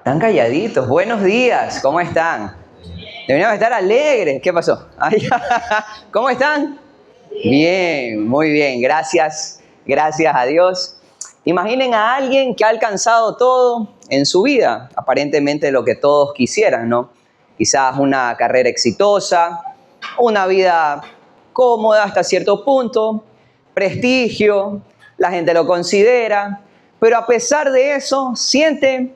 Están calladitos. Buenos días. ¿Cómo están? Deberían estar alegres. ¿Qué pasó? Ay, ¿cómo están? Bien, muy bien. Gracias. Gracias a Dios. Imaginen a alguien que ha alcanzado todo en su vida. Aparentemente lo que todos quisieran, ¿no? Quizás una carrera exitosa, una vida cómoda hasta cierto punto, prestigio, la gente lo considera, pero a pesar de eso siente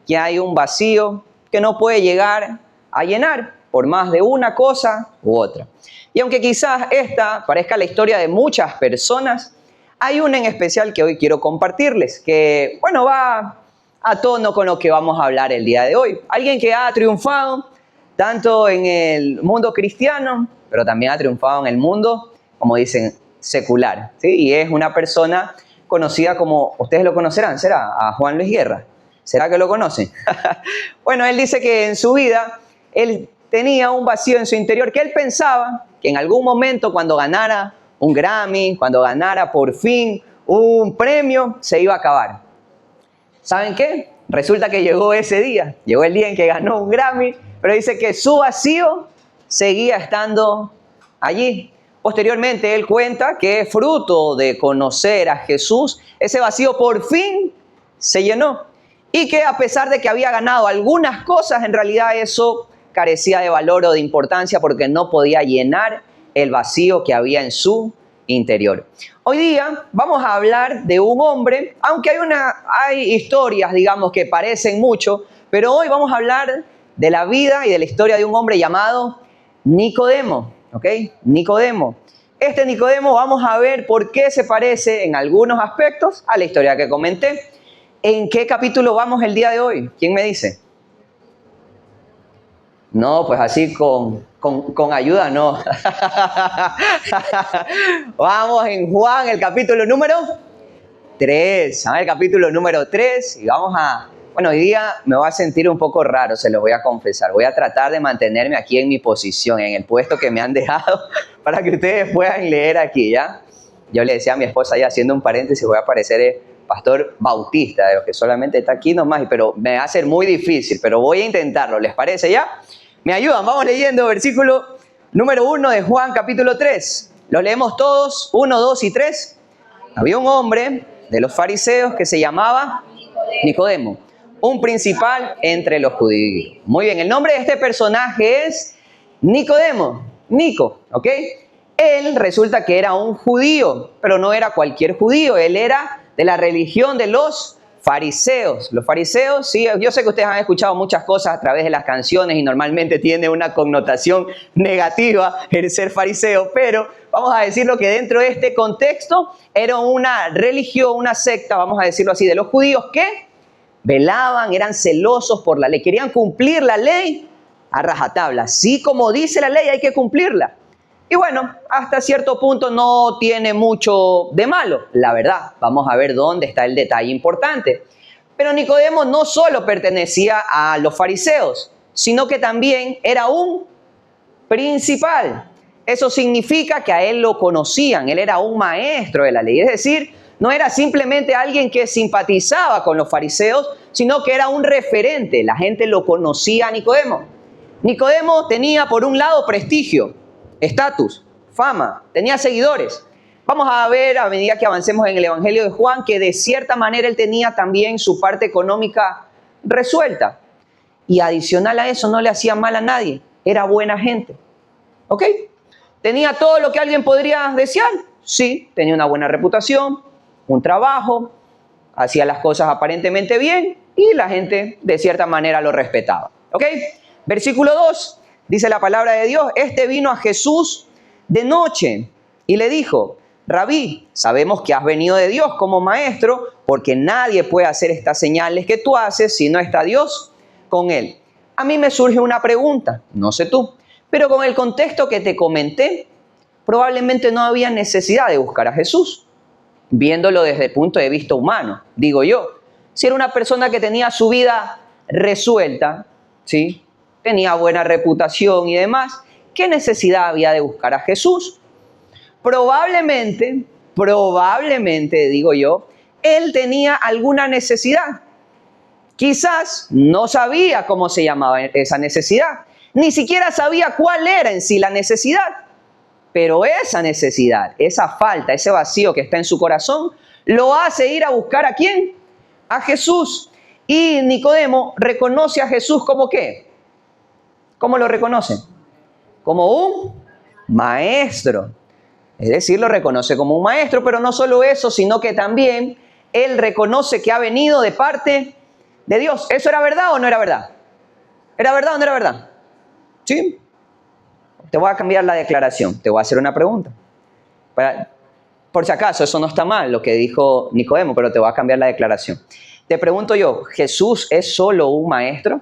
que hay un vacío que no puede llegar a llenar por más de una cosa u otra. Y aunque quizás esta parezca la historia de muchas personas, hay una en especial que hoy quiero compartirles, que, bueno, va a tono con lo que vamos a hablar el día de hoy. Alguien que ha triunfado tanto en el mundo cristiano, pero también ha triunfado en el mundo, como dicen, secular, ¿sí? Y es una persona conocida como, ustedes lo conocerán, ¿será? A Juan Luis Guerra. ¿Será que lo conocen? Bueno, él dice que en su vida él tenía un vacío en su interior, que él pensaba que en algún momento cuando ganara un Grammy, cuando ganara por fin un premio, se iba a acabar. ¿Saben qué? Resulta que llegó ese día, llegó el día en que ganó un Grammy, pero dice que su vacío seguía estando allí. Posteriormente él cuenta que fruto de conocer a Jesús, ese vacío por fin se llenó. Y que a pesar de que había ganado algunas cosas, en realidad eso carecía de valor o de importancia porque no podía llenar el vacío que había en su interior. Hoy día vamos a hablar de un hombre, aunque hay historias, digamos, que parecen mucho, pero hoy vamos a hablar de la vida y de la historia de un hombre llamado Nicodemo, ¿ok? Nicodemo. Este Nicodemo vamos a ver por qué se parece en algunos aspectos a la historia que comenté. ¿En qué capítulo vamos el día de hoy? ¿Quién me dice? No, pues así con ayuda no. Vamos en Juan, el capítulo número 3. El capítulo número 3 y vamos a... Bueno, hoy día me voy a sentir un poco raro, se lo voy a confesar. Voy a tratar de mantenerme aquí en mi posición, en el puesto que me han dejado, para que ustedes puedan leer aquí, ¿ya? Yo le decía a mi esposa, ya haciendo un paréntesis, voy a parecer pastor bautista, de los que solamente está aquí nomás, pero me va a ser muy difícil, pero voy a intentarlo, ¿les parece ya? ¿Me ayudan? Vamos leyendo versículo número 1 de Juan capítulo 3. Lo leemos todos, 1, 2 y 3. Había un hombre de los fariseos que se llamaba Nicodemo, un principal entre los judíos. Muy bien, el nombre de este personaje es Nicodemo, Nico, ¿ok? Él resulta que era un judío, pero no era cualquier judío, él era de la religión de los fariseos. Los fariseos, sí, yo sé que ustedes han escuchado muchas cosas a través de las canciones y normalmente tiene una connotación negativa el ser fariseo, pero vamos a decirlo que dentro de este contexto era una religión, una secta, vamos a decirlo así, de los judíos que velaban, eran celosos por la ley, querían cumplir la ley a rajatabla. Sí, como dice la ley, hay que cumplirla. Y bueno, hasta cierto punto no tiene mucho de malo, la verdad. Vamos a ver dónde está el detalle importante. Pero Nicodemo no solo pertenecía a los fariseos, sino que también era un principal. Eso significa que a él lo conocían, él era un maestro de la ley. Es decir, no era simplemente alguien que simpatizaba con los fariseos, sino que era un referente. La gente lo conocía a Nicodemo. Nicodemo tenía por un lado prestigio, estatus, fama, tenía seguidores. Vamos a ver a medida que avancemos en el Evangelio de Juan que de cierta manera él tenía también su parte económica resuelta. Y adicional a eso no le hacía mal a nadie, era buena gente. ¿Ok? ¿Tenía todo lo que alguien podría desear? Sí, tenía una buena reputación, un trabajo, hacía las cosas aparentemente bien y la gente de cierta manera lo respetaba. ¿Ok? Versículo 2. Dice la palabra de Dios, este vino a Jesús de noche y le dijo, Rabí, sabemos que has venido de Dios como maestro, porque nadie puede hacer estas señales que tú haces si no está Dios con él. A mí me surge una pregunta, no sé tú, pero con el contexto que te comenté, probablemente no había necesidad de buscar a Jesús, viéndolo desde el punto de vista humano, digo yo. Si era una persona que tenía su vida resuelta, ¿sí?, tenía buena reputación y demás, ¿qué necesidad había de buscar a Jesús? Probablemente, digo yo, él tenía alguna necesidad. Quizás no sabía cómo se llamaba esa necesidad, ni siquiera sabía cuál era en sí la necesidad, pero esa necesidad, esa falta, ese vacío que está en su corazón, lo hace ir a buscar ¿a quién? A Jesús. Y Nicodemo reconoce a Jesús como ¿qué? ¿Cómo lo reconoce? Como un maestro. Es decir, lo reconoce como un maestro, pero no solo eso, sino que también él reconoce que ha venido de parte de Dios. ¿Eso era verdad o no era verdad? ¿Era verdad o no era verdad? ¿Sí? Te voy a cambiar la declaración, te voy a hacer una pregunta. Por si acaso, eso no está mal, lo que dijo Nicodemo, pero te voy a cambiar la declaración. Te pregunto yo, ¿Jesús es solo un maestro?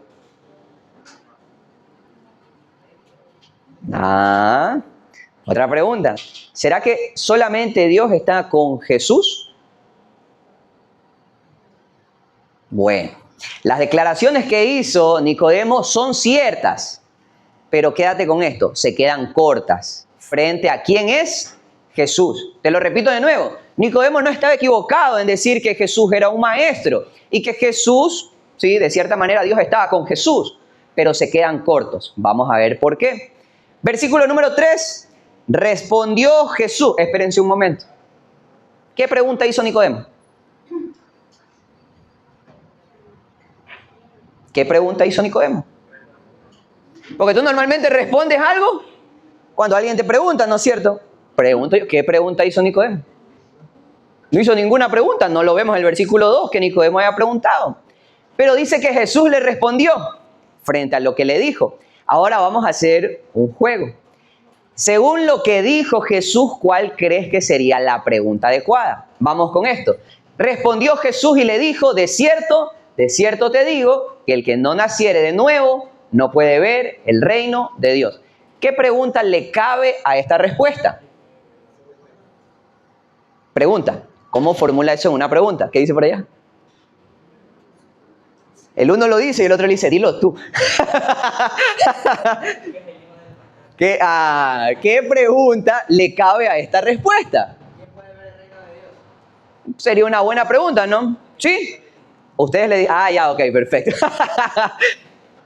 Otra pregunta. ¿Será que solamente Dios está con Jesús? Bueno, las declaraciones que hizo Nicodemo son ciertas, pero quédate con esto, se quedan cortas. ¿Frente a quién es? Jesús. Te lo repito de nuevo, Nicodemo no estaba equivocado en decir que Jesús era un maestro y que Jesús, sí, de cierta manera Dios estaba con Jesús, pero se quedan cortos. Vamos a ver por qué. Versículo número 3, respondió Jesús. Espérense un momento. ¿Qué pregunta hizo Nicodemo? ¿Qué pregunta hizo Nicodemo? Porque tú normalmente respondes algo cuando alguien te pregunta, ¿no es cierto? Pregunto yo, ¿qué pregunta hizo Nicodemo? No hizo ninguna pregunta, no lo vemos en el versículo 2 que Nicodemo haya preguntado. Pero dice que Jesús le respondió frente a lo que le dijo. Ahora vamos a hacer un juego. Según lo que dijo Jesús, ¿cuál crees que sería la pregunta adecuada? Vamos con esto. Respondió Jesús y le dijo, de cierto te digo, que el que no naciere de nuevo no puede ver el reino de Dios. ¿Qué pregunta le cabe a esta respuesta? Pregunta. ¿Cómo formula eso en una pregunta? ¿Qué dice por allá? El uno lo dice y el otro le dice, dilo tú. ¿Qué pregunta le cabe a esta respuesta? ¿Quién puede ver el reino de Dios? Sería una buena pregunta, ¿no? ¿Sí? Ustedes le dicen, ya, ok, perfecto.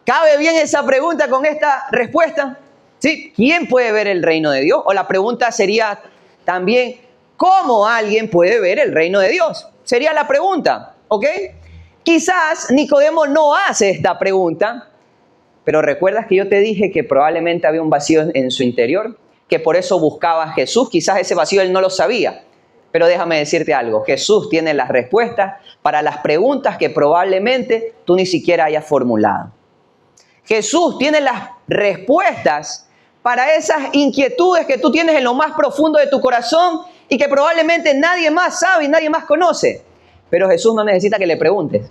¿Cabe bien esa pregunta con esta respuesta? ¿Sí? ¿Quién puede ver el reino de Dios? O la pregunta sería también, ¿cómo alguien puede ver el reino de Dios? Sería la pregunta, ¿ok? Quizás Nicodemo no hace esta pregunta, pero ¿recuerdas que yo te dije que probablemente había un vacío en su interior? Que por eso buscaba a Jesús. Quizás ese vacío él no lo sabía. Pero déjame decirte algo, Jesús tiene las respuestas para las preguntas que probablemente tú ni siquiera hayas formulado. Jesús tiene las respuestas para esas inquietudes que tú tienes en lo más profundo de tu corazón y que probablemente nadie más sabe y nadie más conoce. Pero Jesús no necesita que le preguntes.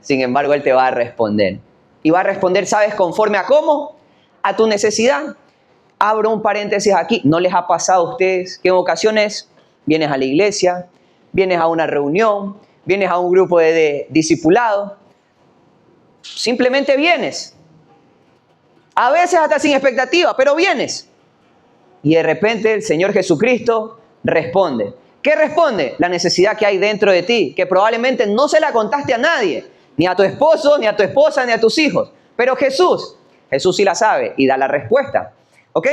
Sin embargo, Él te va a responder. Y va a responder, ¿sabes? Conforme a cómo, a tu necesidad. Abro un paréntesis aquí. ¿No les ha pasado a ustedes que en ocasiones vienes a la iglesia, vienes a una reunión, vienes a un grupo de discipulados? Simplemente vienes. A veces hasta sin expectativa, pero vienes. Y de repente el Señor Jesucristo responde. ¿Qué responde? La necesidad que hay dentro de ti, que probablemente no se la contaste a nadie, ni a tu esposo, ni a tu esposa, ni a tus hijos. Pero Jesús sí la sabe y da la respuesta. ¿Ok?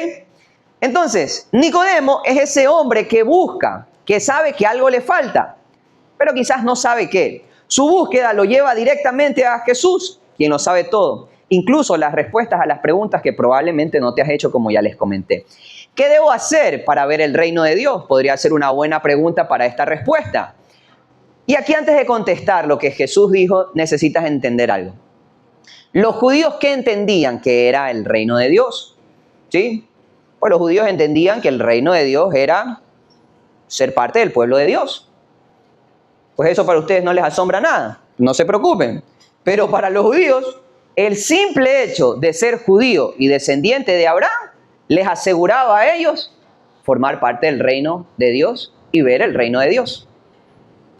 Entonces, Nicodemo es ese hombre que busca, que sabe que algo le falta, pero quizás no sabe qué. Su búsqueda lo lleva directamente a Jesús, quien lo sabe todo. Incluso las respuestas a las preguntas que probablemente no te has hecho, como ya les comenté. ¿Qué debo hacer para ver el reino de Dios? Podría ser una buena pregunta para esta respuesta. Y aquí, antes de contestar lo que Jesús dijo, necesitas entender algo. Los judíos, ¿qué entendían que era el reino de Dios? ¿Sí? Pues los judíos entendían que el reino de Dios era ser parte del pueblo de Dios. Pues eso para ustedes no les asombra nada, no se preocupen. Pero para los judíos, el simple hecho de ser judío y descendiente de Abraham les aseguraba a ellos formar parte del reino de Dios y ver el reino de Dios.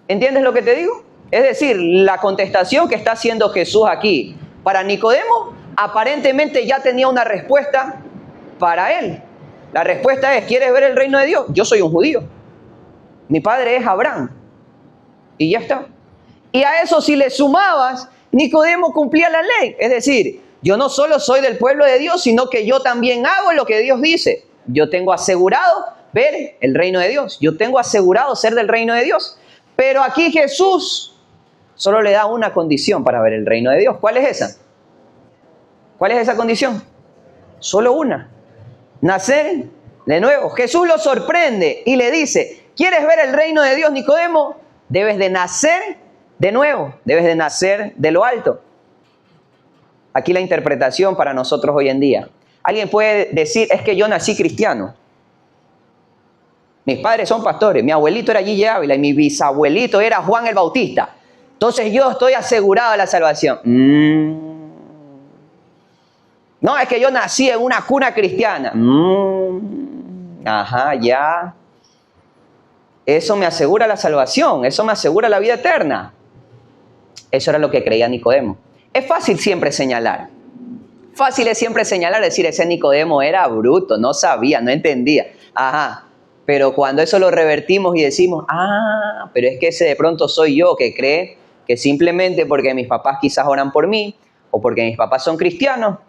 ¿Entiendes lo que te digo? Es decir, la contestación que está haciendo Jesús aquí para Nicodemo aparentemente ya tenía una respuesta para él. La respuesta es, ¿quieres ver el reino de Dios? Yo soy un judío. Mi padre es Abraham. Y ya está. Y a eso si le sumabas, Nicodemo cumplía la ley. Es decir, yo no solo soy del pueblo de Dios, sino que yo también hago lo que Dios dice. Yo tengo asegurado ver el reino de Dios. Yo tengo asegurado ser del reino de Dios. Pero aquí Jesús solo le da una condición para ver el reino de Dios. ¿Cuál es esa? ¿Cuál es esa condición? Solo una. Nacer de nuevo. Jesús lo sorprende y le dice, ¿quieres ver el reino de Dios, Nicodemo? Debes de nacer de nuevo. Debes de nacer de lo alto. Aquí la interpretación para nosotros hoy en día. Alguien puede decir, es que yo nací cristiano. Mis padres son pastores, mi abuelito era Gigi Ávila y mi bisabuelito era Juan el Bautista. Entonces yo estoy asegurado de la salvación. No, es que yo nací en una cuna cristiana. Ajá, ya. Eso me asegura la salvación, eso me asegura la vida eterna. Eso era lo que creía Nicodemo. Es fácil siempre señalar. Fácil es siempre señalar, decir, ese Nicodemo era bruto, no sabía, no entendía. Ajá, pero cuando eso lo revertimos y decimos, pero es que ese de pronto soy yo que cree que simplemente porque mis papás quizás oran por mí o porque mis papás son cristianos,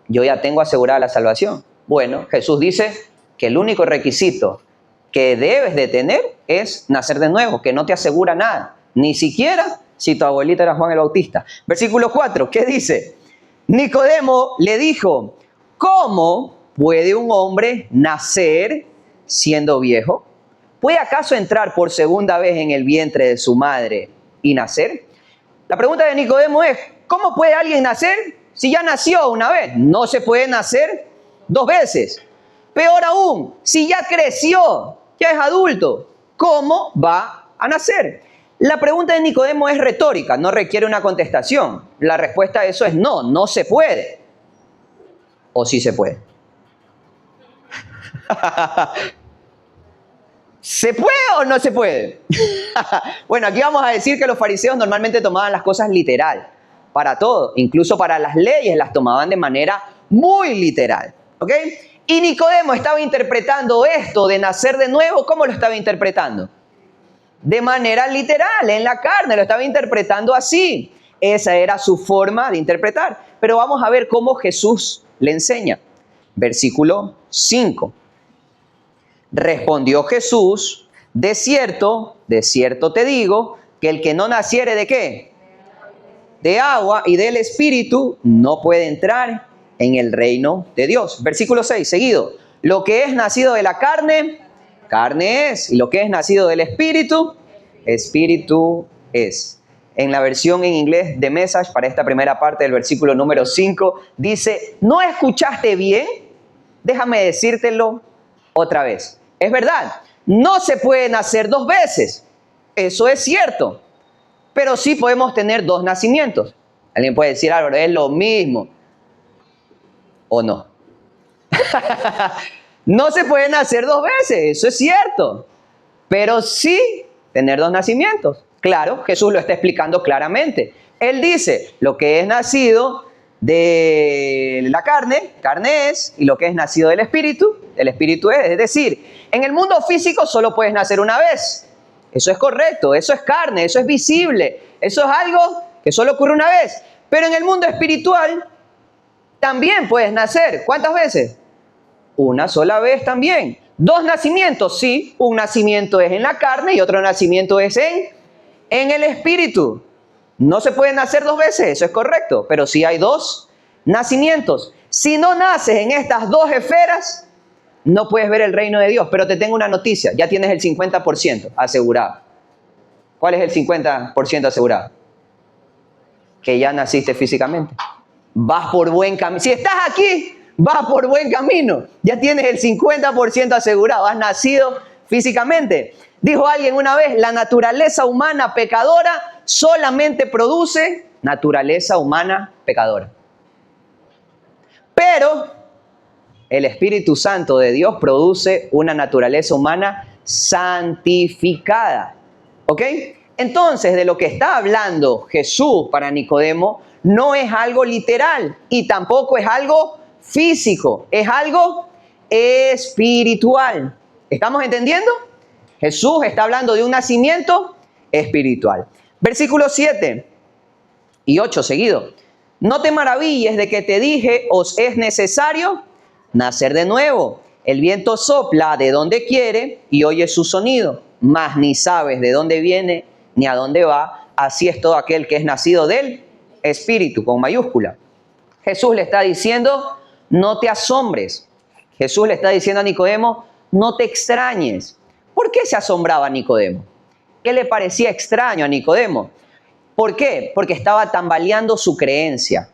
yo ya tengo asegurada la salvación. Bueno, Jesús dice que el único requisito que debes de tener es nacer de nuevo, que no te asegura nada, ni siquiera si tu abuelita era Juan el Bautista. Versículo 4, ¿qué dice? Nicodemo le dijo, ¿cómo puede un hombre nacer siendo viejo? ¿Puede acaso entrar por segunda vez en el vientre de su madre y nacer? La pregunta de Nicodemo es, ¿cómo puede alguien nacer si ya nació una vez? No se puede nacer dos veces. Peor aún, si ya creció, ya es adulto, ¿cómo va a nacer? La pregunta de Nicodemo es retórica, no requiere una contestación. La respuesta a eso es no, no se puede. ¿O sí se puede? ¿Se puede o no se puede? Bueno, aquí vamos a decir que los fariseos normalmente tomaban las cosas literal, para todo, incluso para las leyes las tomaban de manera muy literal, ¿ok? Y Nicodemo estaba interpretando esto de nacer de nuevo, ¿cómo lo estaba interpretando? De manera literal, en la carne, lo estaba interpretando así. Esa era su forma de interpretar. Pero vamos a ver cómo Jesús le enseña. Versículo 5. Respondió Jesús, de cierto te digo, que el que no naciere ¿de qué? De agua y del Espíritu no puede entrar en el reino de Dios. Versículo 6, seguido. Lo que es nacido de la carne, carne es, y lo que es nacido del Espíritu, Espíritu es. En la versión en inglés de Message, para esta primera parte del versículo número 5, dice, ¿no escuchaste bien? Déjame decírtelo otra vez. Es verdad, no se puede nacer dos veces. Eso es cierto. Pero sí podemos tener dos nacimientos. Alguien puede decir, Álvaro, es lo mismo. ¿O no? No se puede nacer dos veces, eso es cierto. Pero sí tener dos nacimientos. Claro, Jesús lo está explicando claramente. Él dice, lo que es nacido de la carne, carne es, y lo que es nacido del Espíritu, el Espíritu es. Es decir, en el mundo físico solo puedes nacer una vez. Eso es correcto, eso es carne, eso es visible, eso es algo que solo ocurre una vez. Pero en el mundo espiritual también puedes nacer. ¿Cuántas veces? Una sola vez también. Dos nacimientos, sí. Un nacimiento es en la carne y otro nacimiento es en el Espíritu. No se puede nacer dos veces, eso es correcto. Pero sí hay dos nacimientos. Si no naces en estas dos esferas, no puedes ver el reino de Dios. Pero te tengo una noticia, ya tienes el 50% asegurado. ¿Cuál es el 50% asegurado? Que ya naciste físicamente. Vas por buen camino. Si estás aquí, vas por buen camino. Ya tienes el 50% asegurado. Has nacido físicamente. Dijo alguien una vez, la naturaleza humana pecadora solamente produce naturaleza humana pecadora. Pero el Espíritu Santo de Dios produce una naturaleza humana santificada. ¿Ok? Entonces, de lo que está hablando Jesús para Nicodemo no es algo literal y tampoco es algo físico, es algo espiritual. ¿Estamos entendiendo? Jesús está hablando de un nacimiento espiritual. Versículos 7 y 8 seguido. No te maravilles de que te dije, os es necesario nacer de nuevo. El viento sopla de donde quiere y oyes su sonido, mas ni sabes de dónde viene ni a dónde va. Así es todo aquel que es nacido del Espíritu, con mayúscula. Jesús le está diciendo, no te asombres. Jesús le está diciendo a Nicodemo, no te extrañes. ¿Por qué se asombraba Nicodemo? ¿Qué le parecía extraño a Nicodemo? ¿Por qué? Porque estaba tambaleando su creencia.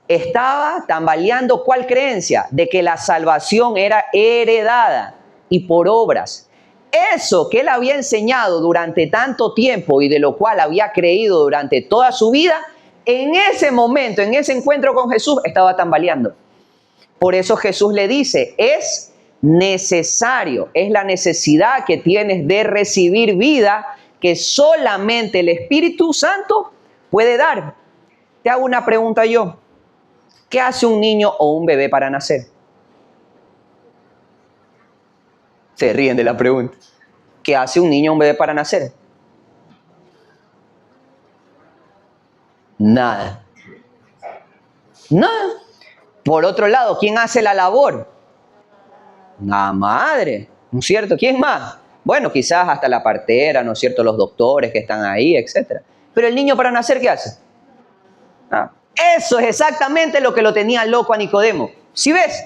Estaba tambaleando, ¿cuál creencia? De que la salvación era heredada y por obras. Eso que él había enseñado durante tanto tiempo y de lo cual había creído durante toda su vida, en ese momento, en ese encuentro con Jesús, estaba tambaleando. Por eso Jesús le dice, es necesario, es la necesidad que tienes de recibir vida que solamente el Espíritu Santo puede dar. Te hago una pregunta yo. ¿Qué hace un niño o un bebé para nacer? Se ríen de la pregunta. ¿Qué hace un niño o un bebé para nacer? Nada. Nada. Por otro lado, ¿quién hace la labor? La madre, ¿no es cierto? ¿Quién más? Bueno, quizás hasta la partera, ¿no es cierto? Los doctores que están ahí, etc. Pero el niño para nacer, ¿qué hace? Eso es exactamente lo que lo tenía loco a Nicodemo. ¿Sí ves?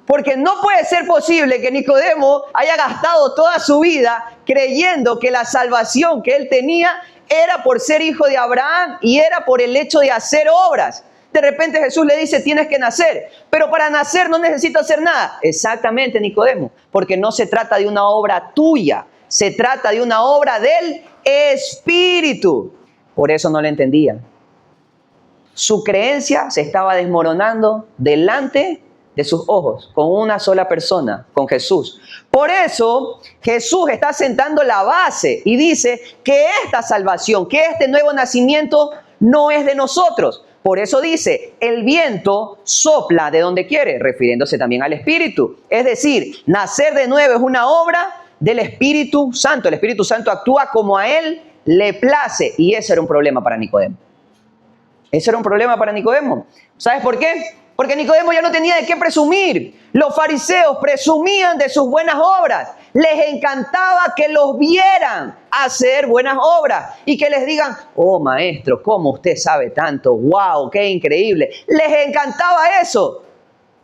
Porque no puede ser posible que Nicodemo haya gastado toda su vida creyendo que la salvación que él tenía era por ser hijo de Abraham y era por el hecho de hacer obras. De repente Jesús le dice, tienes que nacer, pero para nacer no necesito hacer nada. Exactamente, Nicodemo, porque no se trata de una obra tuya, se trata de una obra del Espíritu. Por eso no le entendían. Su creencia se estaba desmoronando delante de sus ojos, con una sola persona, con Jesús. Por eso Jesús está sentando la base y dice que esta salvación, que este nuevo nacimiento no es de nosotros. Por eso dice, el viento sopla de donde quiere, refiriéndose también al Espíritu. Es decir, nacer de nuevo es una obra del Espíritu Santo. El Espíritu Santo actúa como a Él le place. Y ese era un problema para Nicodemo. Ese era un problema para Nicodemo. ¿Sabes por qué? Porque Nicodemo ya no tenía de qué presumir. Los fariseos presumían de sus buenas obras. Les encantaba que los vieran hacer buenas obras y que les digan, oh maestro, ¿cómo usted sabe tanto? ¡Wow! ¡Qué increíble! Les encantaba eso.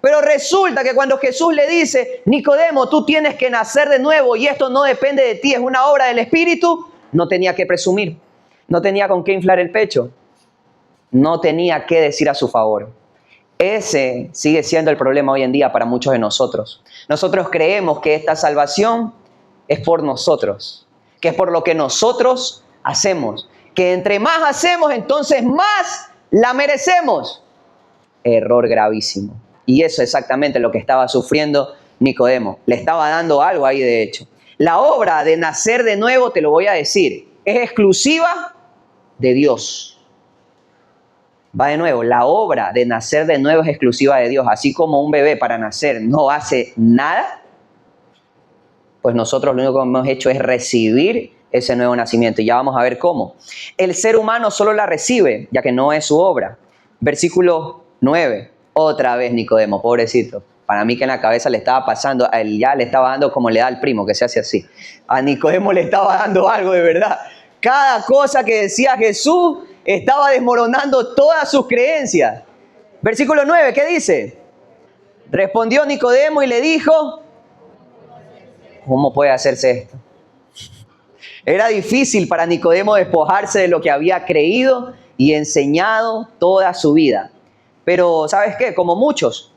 Pero resulta que cuando Jesús le dice, Nicodemo, tú tienes que nacer de nuevo y esto no depende de ti, es una obra del Espíritu, no tenía que presumir. No tenía con qué inflar el pecho. No tenía qué decir a su favor. Ese sigue siendo el problema hoy en día para muchos de nosotros. Nosotros creemos que esta salvación es por nosotros, que es por lo que nosotros hacemos, que entre más hacemos, entonces más la merecemos. Error gravísimo. Y eso es exactamente lo que estaba sufriendo Nicodemo. Le estaba dando algo ahí de hecho. La obra de nacer de nuevo, te lo voy a decir, es exclusiva de Dios. Va de nuevo, la obra de nacer de nuevo es exclusiva de Dios. Así como un bebé para nacer no hace nada, pues nosotros lo único que hemos hecho es recibir ese nuevo nacimiento. Y ya vamos a ver cómo. El ser humano solo la recibe, ya que no es su obra. Versículo 9. Otra vez Nicodemo, pobrecito. Para mí que en la cabeza le estaba pasando, a él ya le estaba dando como le da al primo, que se hace así. A Nicodemo le estaba dando algo de verdad. Cada cosa que decía Jesús estaba desmoronando todas sus creencias. Versículo 9, ¿qué dice? Respondió Nicodemo y le dijo, ¿cómo puede hacerse esto? Era difícil para Nicodemo despojarse de lo que había creído y enseñado toda su vida. Pero, ¿sabes qué? Como muchos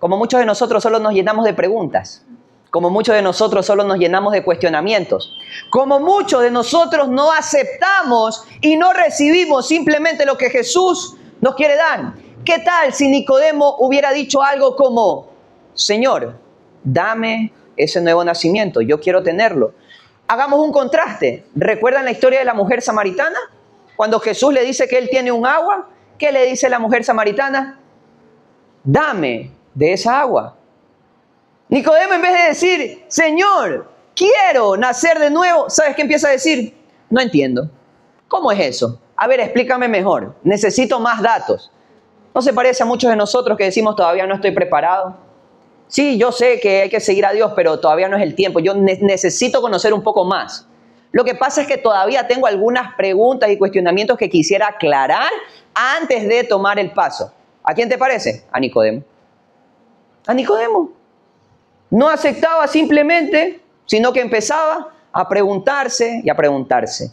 de nosotros solo nos llenamos de preguntas. Como muchos de nosotros solo nos llenamos de cuestionamientos. Como muchos de nosotros no aceptamos y no recibimos simplemente lo que Jesús nos quiere dar. ¿Qué tal si Nicodemo hubiera dicho algo como, Señor, dame ese nuevo nacimiento, yo quiero tenerlo? Hagamos un contraste. ¿Recuerdan la historia de la mujer samaritana? Cuando Jesús le dice que él tiene un agua, ¿qué le dice la mujer samaritana? Dame de esa agua. Nicodemo, en vez de decir, Señor, quiero nacer de nuevo, ¿sabes qué empieza a decir? No entiendo. ¿Cómo es eso? A ver, explícame mejor. Necesito más datos. ¿No se parece a muchos de nosotros que decimos todavía no estoy preparado? Sí, yo sé que hay que seguir a Dios, pero todavía no es el tiempo. Yo necesito conocer un poco más. Lo que pasa es que todavía tengo algunas preguntas y cuestionamientos que quisiera aclarar antes de tomar el paso. ¿A quién te parece? A Nicodemo. A Nicodemo. No aceptaba simplemente, sino que empezaba a preguntarse y a preguntarse.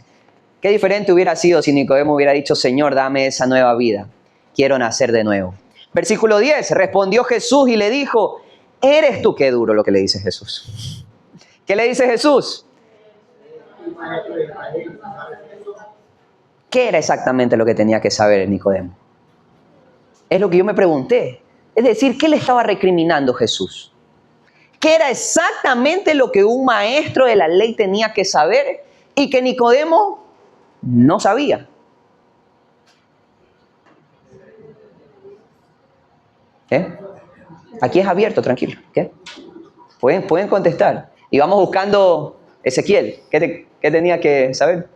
Qué diferente hubiera sido si Nicodemo hubiera dicho, Señor, dame esa nueva vida. Quiero nacer de nuevo. Versículo 10, respondió Jesús y le dijo, ¿eres tú? Qué duro lo que le dice Jesús. ¿Qué le dice Jesús? ¿Qué era exactamente lo que tenía que saber Nicodemo? Es lo que yo me pregunté. Es decir, ¿qué le estaba recriminando Jesús? ¿Qué era exactamente lo que un maestro de la ley tenía que saber y que Nicodemo no sabía? ¿Qué? Aquí es abierto, tranquilo. ¿Qué? Pueden contestar. Y vamos buscando Ezequiel. ¿Qué tenía que saber?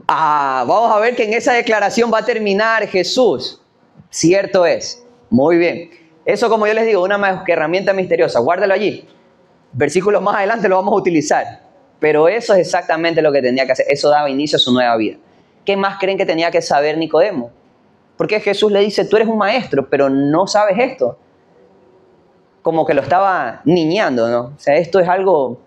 Vamos a ver que en esa declaración va a terminar Jesús. Cierto es. Muy bien. Eso, como yo les digo, una herramienta misteriosa. Guárdalo allí. Versículos más adelante lo vamos a utilizar. Pero eso es exactamente lo que tenía que hacer. Eso daba inicio a su nueva vida. ¿Qué más creen que tenía que saber Nicodemo? Porque Jesús le dice, tú eres un maestro, pero no sabes esto. Como que lo estaba niñando, ¿no? O sea, esto es algo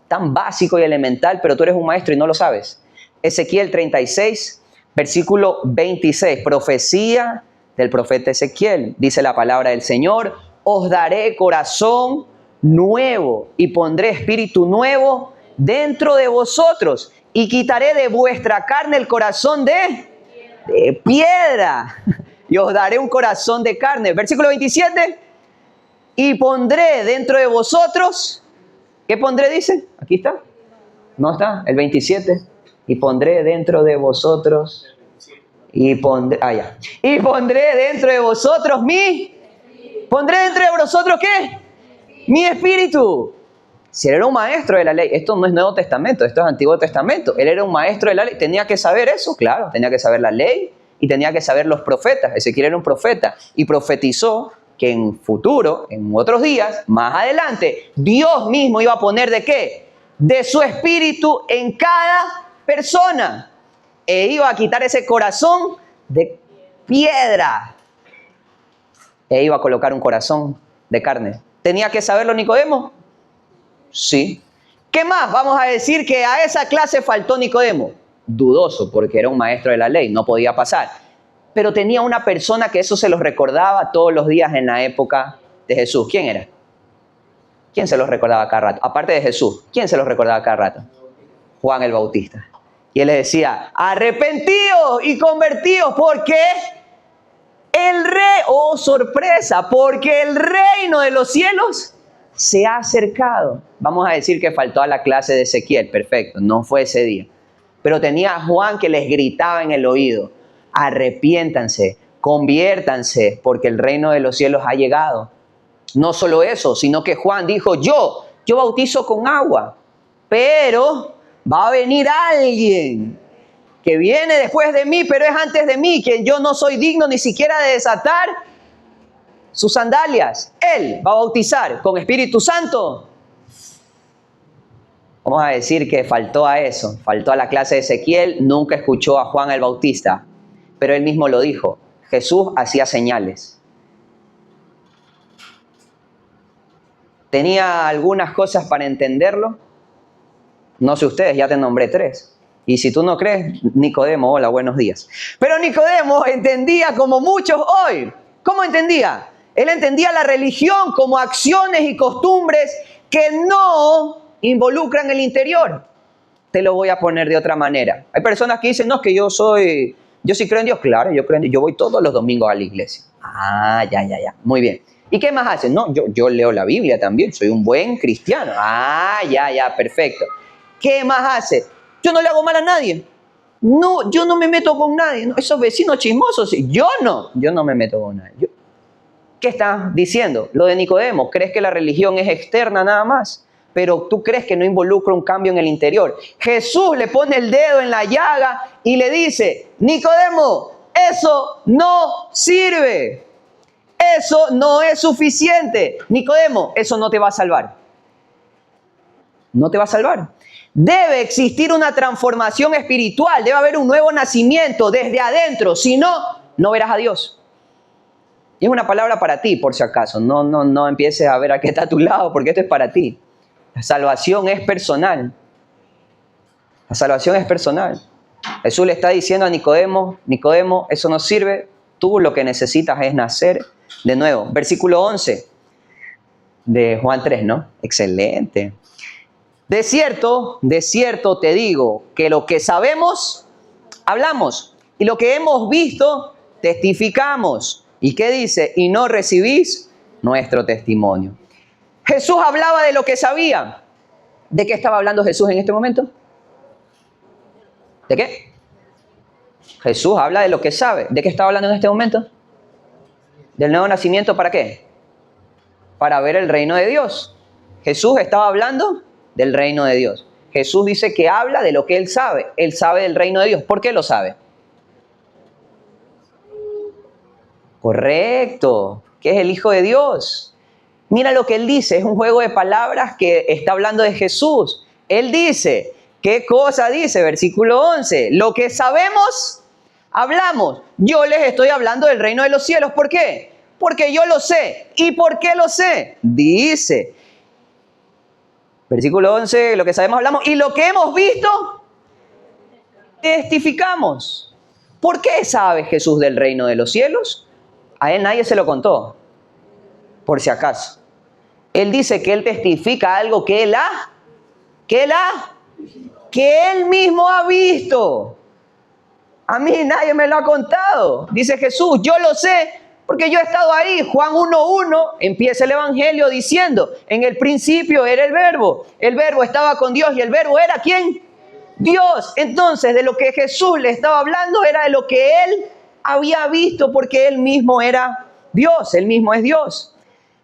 tan básico y elemental, pero tú eres un maestro y no lo sabes. Ezequiel 36, versículo 26, profecía del profeta Ezequiel. Dice la palabra del Señor, os daré corazón nuevo y pondré espíritu nuevo dentro de vosotros y quitaré de vuestra carne el corazón de piedra y os daré un corazón de carne. Versículo 27, y pondré dentro de vosotros, ¿qué pondré? Dice, aquí está, no está, el 27, y pondré dentro de vosotros, y pondré dentro de vosotros ¿pondré dentro de vosotros qué? Mi espíritu. Si él era un maestro de la ley, esto no es Nuevo Testamento, esto es Antiguo Testamento. Él era un maestro de la ley, tenía que saber eso, claro, tenía que saber la ley y tenía que saber los profetas. Ezequiel era un profeta y profetizó que en futuro, en otros días, más adelante, Dios mismo iba a poner ¿de qué? De su espíritu en cada persona. E iba a quitar ese corazón de piedra. E iba a colocar un corazón de carne. ¿Tenía que saberlo Nicodemo? Sí. ¿Qué más? Vamos a decir que a esa clase faltó Nicodemo. Dudoso, porque era un maestro de la ley, no podía pasar. Pero tenía una persona que eso se los recordaba todos los días en la época de Jesús. ¿Quién era? ¿Quién se los recordaba cada rato? Aparte de Jesús, ¿quién se los recordaba cada rato? Juan el Bautista. Y él les decía, arrepentíos y convertíos, porque el rey, oh sorpresa, porque el reino de los cielos se ha acercado. Vamos a decir que faltó a la clase de Ezequiel, perfecto, no fue ese día. Pero tenía a Juan que les gritaba en el oído, arrepiéntanse, conviértanse, porque el reino de los cielos ha llegado. No solo eso, sino que Juan dijo, yo bautizo con agua, pero va a venir alguien que viene después de mí, pero es antes de mí, que yo no soy digno ni siquiera de desatar sus sandalias. Él va a bautizar con Espíritu Santo. Vamos a decir que faltó a eso, faltó a la clase de Ezequiel, nunca escuchó a Juan el Bautista, pero él mismo lo dijo, Jesús hacía señales. ¿Tenía algunas cosas para entenderlo? No sé ustedes, ya te nombré 3. Y si tú no crees, Nicodemo, hola, buenos días. Pero Nicodemo entendía como muchos hoy. ¿Cómo entendía? Él entendía la religión como acciones y costumbres que no involucran el interior. Te lo voy a poner de otra manera. Hay personas que dicen, no, es que yo sí creo en Dios. Claro, yo creo en Dios. Yo voy todos los domingos a la iglesia. Ya. Muy bien. ¿Y qué más hacen? No, yo leo la Biblia también. Soy un buen cristiano. Ya, perfecto. ¿Qué más hace? Yo no le hago mal a nadie. No, yo no me meto con nadie. No, esos vecinos chismosos, yo no me meto con nadie. ¿Qué está diciendo? Lo de Nicodemo. ¿Crees que la religión es externa nada más? pero tú crees que no involucra un cambio en el interior. Jesús le pone el dedo en la llaga y le dice, Nicodemo, eso no sirve. Eso no es suficiente. Nicodemo, eso no te va a salvar. No te va a salvar. Debe existir una transformación espiritual. Debe haber un nuevo nacimiento desde adentro. Si no, no verás a Dios. Y es una palabra para ti, por si acaso. No empieces a ver a qué está a tu lado, porque esto es para ti. La salvación es personal. La salvación es personal. Jesús le está diciendo a Nicodemo, Nicodemo, eso no sirve. Tú lo que necesitas es nacer de nuevo. Versículo 11 de Juan 3, ¿no? Excelente. De cierto te digo que lo que sabemos, hablamos. Y lo que hemos visto, testificamos. ¿Y qué dice? Y no recibís nuestro testimonio. Jesús hablaba de lo que sabía. ¿De qué estaba hablando Jesús en este momento? ¿De qué? Jesús habla de lo que sabe. ¿De qué estaba hablando en este momento? ¿Del nuevo nacimiento para qué? Para ver el reino de Dios. Jesús estaba hablando del reino de Dios. Jesús dice que habla de lo que Él sabe. Él sabe del reino de Dios. ¿Por qué lo sabe? Correcto, que es el Hijo de Dios. Mira lo que Él dice, es un juego de palabras que está hablando de Jesús. Él dice, ¿qué cosa dice? Versículo 11, lo que sabemos, hablamos. Yo les estoy hablando del reino de los cielos. ¿Por qué? Porque yo lo sé. ¿Y por qué lo sé? Dice, versículo 11, lo que sabemos, hablamos. Y lo que hemos visto, testificamos. ¿Por qué sabe Jesús del reino de los cielos? A Él nadie se lo contó, por si acaso. Él dice que Él testifica algo que Él mismo ha visto. A mí nadie me lo ha contado. Dice Jesús, yo lo sé porque yo he estado ahí. Juan 1:1 empieza el Evangelio diciendo, en el principio era el Verbo estaba con Dios y el Verbo era ¿quién? Dios. Entonces, de lo que Jesús le estaba hablando era de lo que Él había visto porque Él mismo era Dios, Él mismo es Dios.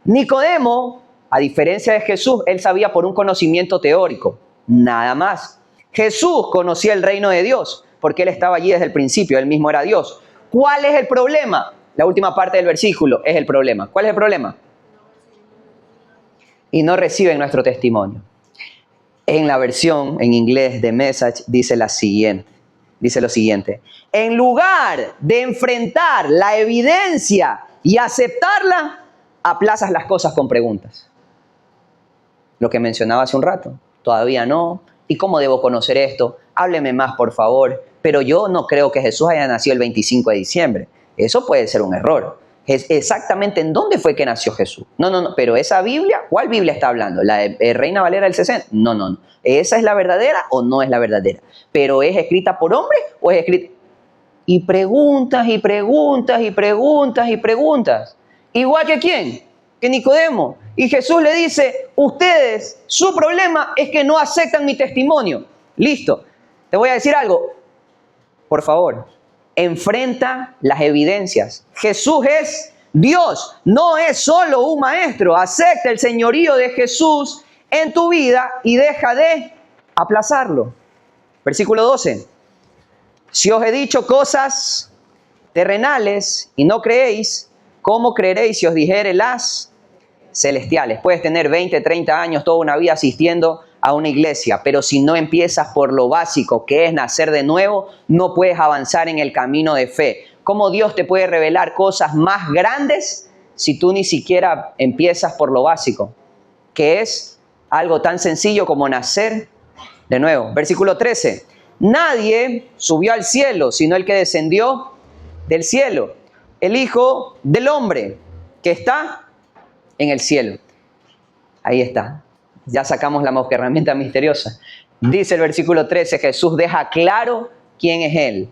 Nicodemo, a diferencia de Jesús, él sabía por un conocimiento teórico, nada más. Jesús conocía el reino de Dios porque Él estaba allí desde el principio, Él mismo era Dios. ¿Cuál es el problema? La última parte del versículo es el problema. ¿Cuál es el problema? Y no reciben nuestro testimonio. En la versión en inglés de Message dice lo siguiente. En lugar de enfrentar la evidencia y aceptarla, aplazas las cosas con preguntas. Lo que mencionaba hace un rato. Todavía no. ¿Y cómo debo conocer esto? Hábleme más, por favor. Pero yo no creo que Jesús haya nacido el 25 de diciembre. Eso puede ser un error. Es exactamente en dónde fue que nació Jesús. No. Pero esa Biblia, ¿cuál Biblia está hablando? ¿La de Reina Valera del 60? No. ¿Esa es la verdadera o no es la verdadera? ¿Pero es escrita por hombre o es escrita? Y preguntas. ¿Igual que quién? Que Nicodemo. Y Jesús le dice, ustedes, su problema es que no aceptan mi testimonio. Listo. Te voy a decir algo. Por favor, enfrenta las evidencias. Jesús es Dios, no es solo un maestro. Acepta el señorío de Jesús en tu vida y deja de aplazarlo. Versículo 12. Si os he dicho cosas terrenales y no creéis, ¿cómo creeréis si os dijere las celestiales? Puedes tener 20, 30 años, toda una vida asistiendo a una iglesia, pero si no empiezas por lo básico, que es nacer de nuevo, no puedes avanzar en el camino de fe. ¿Cómo Dios te puede revelar cosas más grandes si tú ni siquiera empiezas por lo básico? Que es algo tan sencillo como nacer de nuevo. Versículo 13. Nadie subió al cielo, sino el que descendió del cielo, el Hijo del Hombre, que está en el cielo. Ahí está. Ya sacamos la herramienta misteriosa. Dice el versículo 13, Jesús deja claro quién es Él.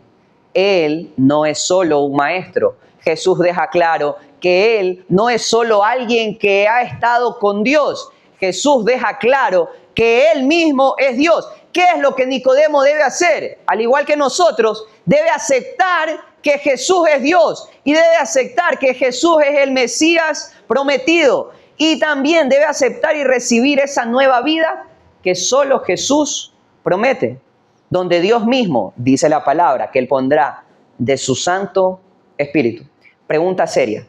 Él no es solo un maestro. Jesús deja claro que Él no es solo alguien que ha estado con Dios. Jesús deja claro que Él mismo es Dios. ¿Qué es lo que Nicodemo debe hacer? Al igual que nosotros, debe aceptar que Jesús es Dios y debe aceptar que Jesús es el Mesías prometido. y también debe aceptar y recibir esa nueva vida que solo Jesús promete, donde Dios mismo, dice la palabra, que Él pondrá de su Santo Espíritu. Pregunta seria.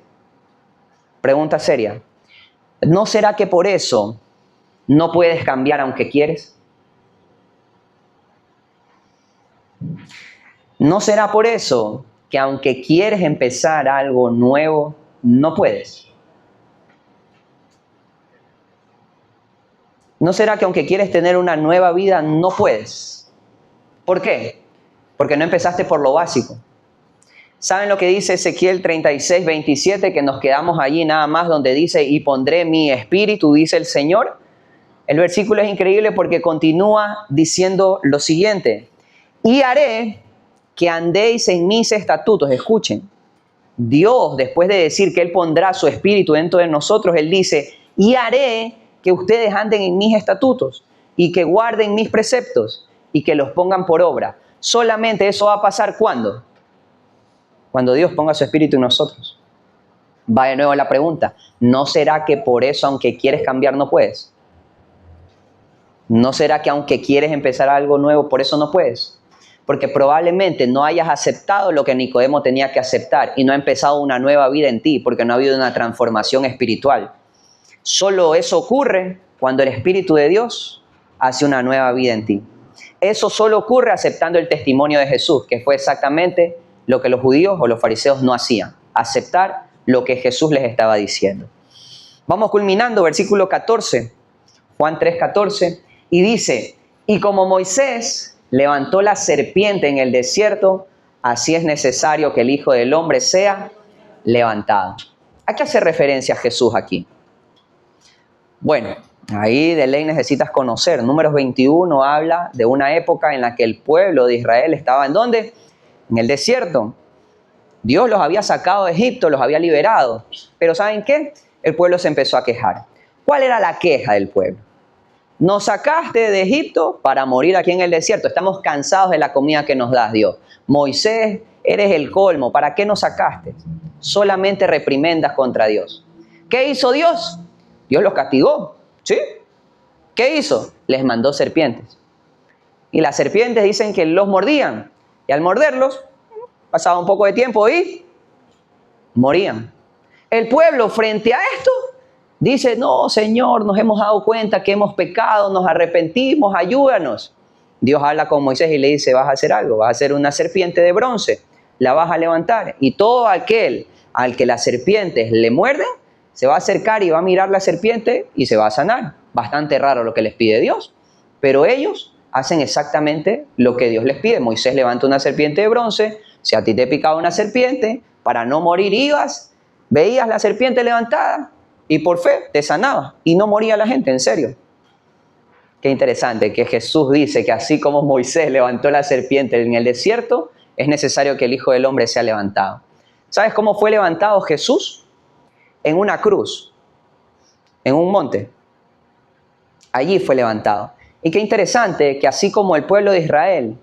¿No será que por eso no puedes cambiar aunque quieres? ¿No será por eso que aunque quieres empezar algo nuevo, no puedes? ¿No será que aunque quieres tener una nueva vida, no puedes? ¿Por qué? Porque no empezaste por lo básico. ¿Saben lo que dice Ezequiel 36, 27? Que nos quedamos allí nada más donde dice, y pondré mi espíritu, dice el Señor. El versículo es increíble porque continúa diciendo lo siguiente. Y haré que andéis en mis estatutos. Escuchen, Dios, después de decir que Él pondrá su espíritu dentro de nosotros, Él dice, y haré que ustedes anden en mis estatutos y que guarden mis preceptos y que los pongan por obra. Solamente eso va a pasar ¿cuándo? Cuando Dios ponga su espíritu en nosotros. Va de nuevo la pregunta, ¿no será que por eso, aunque quieres cambiar, no puedes? ¿No será que aunque quieres empezar algo nuevo, por eso no puedes? Porque probablemente no hayas aceptado lo que Nicodemo tenía que aceptar y no ha empezado una nueva vida en ti, porque no ha habido una transformación espiritual. Solo eso ocurre cuando el Espíritu de Dios hace una nueva vida en ti. Eso solo ocurre aceptando el testimonio de Jesús, que fue exactamente lo que los judíos o los fariseos no hacían, aceptar lo que Jesús les estaba diciendo. Vamos culminando, versículo 14, Juan 3:14, y dice, y como Moisés levantó la serpiente en el desierto, así es necesario que el Hijo del Hombre sea levantado. ¿A qué hace referencia Jesús aquí? Bueno, ahí de ley necesitas conocer. Números 21 habla de una época en la que el pueblo de Israel estaba ¿en dónde? En el desierto. Dios los había sacado de Egipto, los había liberado. Pero ¿saben qué? El pueblo se empezó a quejar. ¿Cuál era la queja del pueblo? Nos sacaste de Egipto para morir aquí en el desierto. Estamos cansados de la comida que nos das, Dios. Moisés, eres el colmo. ¿Para qué nos sacaste? Solamente reprimendas contra Dios. ¿Qué hizo Dios? Dios los castigó. ¿Sí? ¿Qué hizo? Les mandó serpientes. Y las serpientes dicen que los mordían. Y al morderlos, pasaba un poco de tiempo y morían. El pueblo frente a esto dice, no, Señor, nos hemos dado cuenta que hemos pecado, nos arrepentimos, ayúdanos. Dios habla con Moisés y le dice, vas a hacer algo, vas a hacer una serpiente de bronce, la vas a levantar y todo aquel al que las serpientes le muerden, se va a acercar y va a mirar la serpiente y se va a sanar. Bastante raro lo que les pide Dios, pero ellos hacen exactamente lo que Dios les pide. Moisés levanta una serpiente de bronce, si a ti te picaba una serpiente, para no morir ibas, veías la serpiente levantada y por fe te sanaba y no moría la gente, en serio. Qué interesante que Jesús dice que así como Moisés levantó la serpiente en el desierto, es necesario que el Hijo del Hombre sea levantado. ¿Sabes cómo fue levantado Jesús? En una cruz, en un monte. Allí fue levantado. Y qué interesante que así como el pueblo de Israel,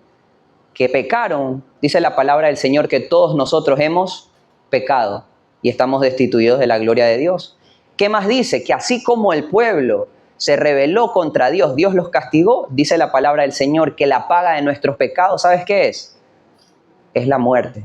que pecaron, dice la palabra del Señor que todos nosotros hemos pecado y estamos destituidos de la gloria de Dios. ¿Qué más dice? Que así como el pueblo se rebeló contra Dios, Dios los castigó, dice la palabra del Señor que la paga de nuestros pecados, ¿sabes qué es? Es la muerte.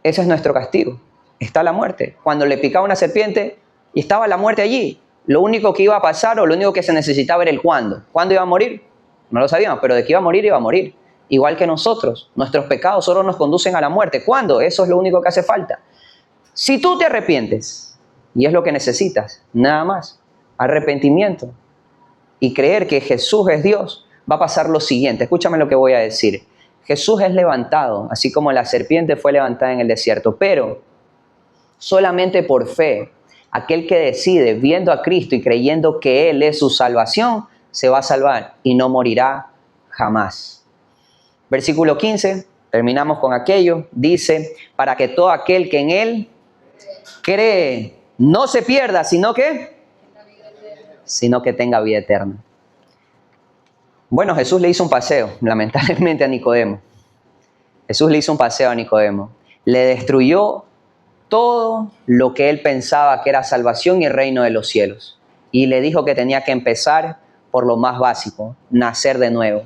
Ese es nuestro castigo. Está la muerte. Cuando le picaba una serpiente y estaba la muerte allí, lo único que iba a pasar o lo único que se necesitaba era el cuándo. ¿Cuándo iba a morir? No lo sabíamos, pero de que iba a morir, iba a morir. Igual que nosotros, nuestros pecados solo nos conducen a la muerte. ¿Cuándo? Eso es lo único que hace falta. Si tú te arrepientes, y es lo que necesitas, nada más, arrepentimiento y creer que Jesús es Dios, va a pasar lo siguiente. Escúchame lo que voy a decir. Jesús es levantado, así como la serpiente fue levantada en el desierto, pero solamente por fe. Aquel que decide, viendo a Cristo y creyendo que Él es su salvación, se va a salvar y no morirá jamás. Versículo 15, terminamos con aquello, dice, para que todo aquel que en Él cree no se pierda, sino que tenga vida eterna. Bueno, Jesús le hizo un paseo, lamentablemente, a Nicodemo. Jesús le hizo un paseo a Nicodemo. Le destruyó todo lo que él pensaba que era salvación y el reino de los cielos. Y le dijo que tenía que empezar por lo más básico, nacer de nuevo.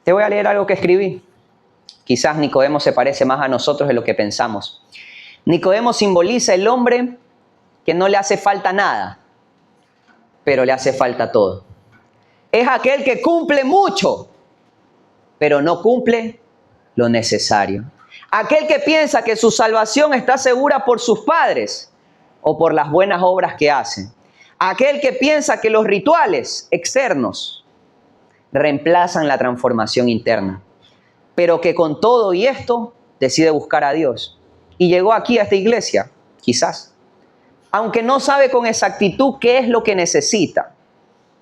Te voy a leer algo que escribí. Quizás Nicodemo se parece más a nosotros de lo que pensamos. Nicodemo simboliza el hombre que no le hace falta nada, pero le hace falta todo. Es aquel que cumple mucho, pero no cumple lo necesario. Aquel que piensa que su salvación está segura por sus padres o por las buenas obras que hacen. Aquel que piensa que los rituales externos reemplazan la transformación interna, pero que con todo y esto decide buscar a Dios. Y llegó aquí a esta iglesia, quizás, aunque no sabe con exactitud qué es lo que necesita,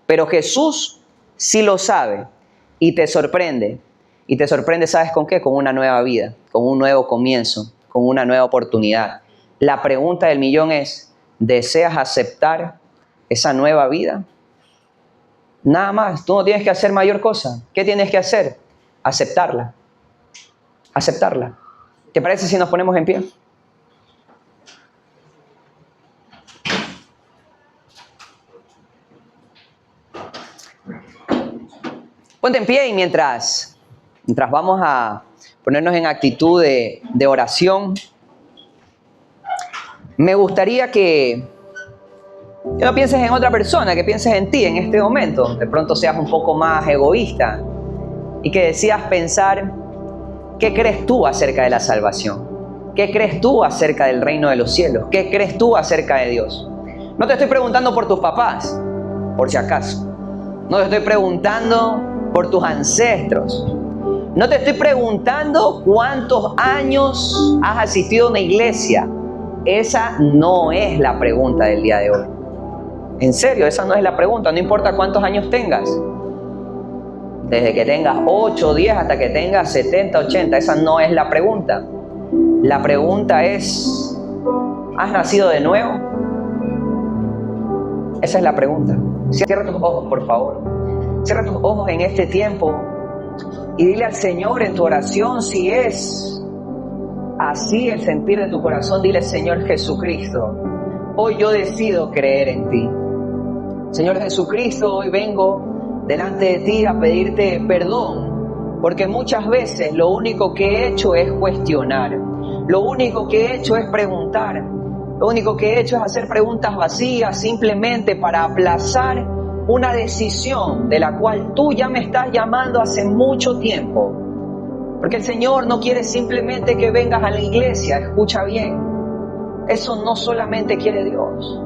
pero Jesús sí lo sabe y te sorprende. Y te sorprende, ¿sabes con qué? Con una nueva vida, con un nuevo comienzo, con una nueva oportunidad. La pregunta del millón es, ¿deseas aceptar esa nueva vida? Nada más, tú no tienes que hacer mayor cosa. ¿Qué tienes que hacer? Aceptarla. Aceptarla. ¿Te parece si nos ponemos en pie? Ponte en pie y mientras vamos a ponernos en actitud de oración, me gustaría que no pienses en otra persona, que pienses en ti en este momento. De pronto seas un poco más egoísta y que decidas pensar, ¿qué crees tú acerca de la salvación? ¿Qué crees tú acerca del reino de los cielos? ¿Qué crees tú acerca de Dios? No te estoy preguntando por tus papás, por si acaso. No te estoy preguntando por tus ancestros. No te estoy preguntando cuántos años has asistido a una iglesia. Esa no es la pregunta del día de hoy. En serio, esa no es la pregunta. No importa cuántos años tengas. Desde que tengas 8, 10 hasta que tengas 70, 80. Esa no es la pregunta. La pregunta es, ¿has nacido de nuevo? Esa es la pregunta. Cierra tus ojos, por favor. Cierra tus ojos en este tiempo y dile al Señor en tu oración, si es así el sentir de tu corazón, dile: Señor Jesucristo, hoy yo decido creer en ti. Señor Jesucristo, hoy vengo delante de ti a pedirte perdón, porque muchas veces lo único que he hecho es cuestionar, lo único que he hecho es preguntar, lo único que he hecho es hacer preguntas vacías simplemente para aplazar una decisión de la cual tú ya me estás llamando hace mucho tiempo. Porque el Señor no quiere simplemente que vengas a la iglesia, escucha bien. Eso no solamente quiere Dios.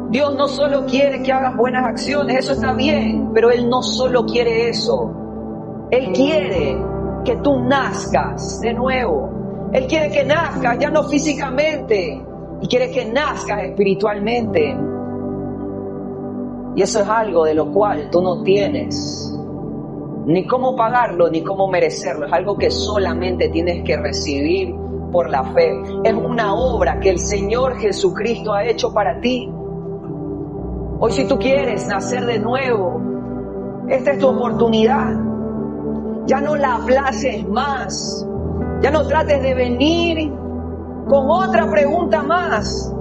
Dios no solo quiere que hagas buenas acciones, eso está bien, pero Él no solo quiere eso. Él quiere que tú nazcas de nuevo. Él quiere que nazcas ya no físicamente, y quiere que nazcas espiritualmente. Y eso es algo de lo cual tú no tienes ni cómo pagarlo, ni cómo merecerlo. Es algo que solamente tienes que recibir por la fe. Es una obra que el Señor Jesucristo ha hecho para ti. Hoy, si tú quieres nacer de nuevo, esta es tu oportunidad. Ya no la aplaces más. Ya no trates de venir con otra pregunta más.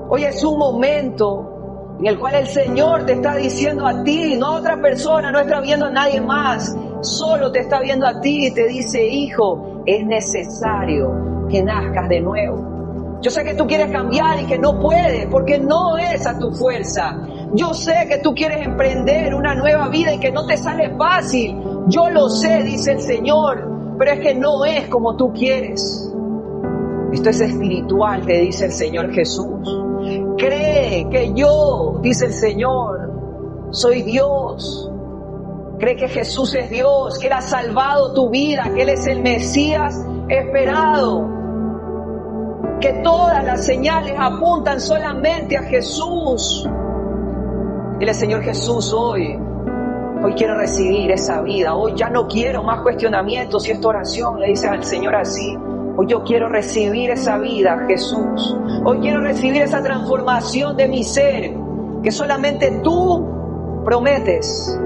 Hoy es un momento en el cual el Señor te está diciendo a ti, no a otra persona, no está viendo a nadie más, solo te está viendo a ti y te dice: hijo, es necesario que nazcas de nuevo. Yo sé que tú quieres cambiar y que no puedes, porque no es a tu fuerza. Yo sé que tú quieres emprender una nueva vida y que no te sale fácil. Yo lo sé, dice el Señor, pero es que no es como tú quieres. Esto es espiritual, te dice el Señor Jesús. Cree que yo, dice el Señor, soy Dios. Cree que Jesús es Dios, que Él ha salvado tu vida, que Él es el Mesías esperado. Que todas las señales apuntan solamente a Jesús. Dile: Señor Jesús, hoy quiero recibir esa vida. Hoy ya no quiero más cuestionamientos. Y esta oración le dices al Señor así: hoy yo quiero recibir esa vida, Jesús. Hoy quiero recibir esa transformación de mi ser que solamente tú prometes.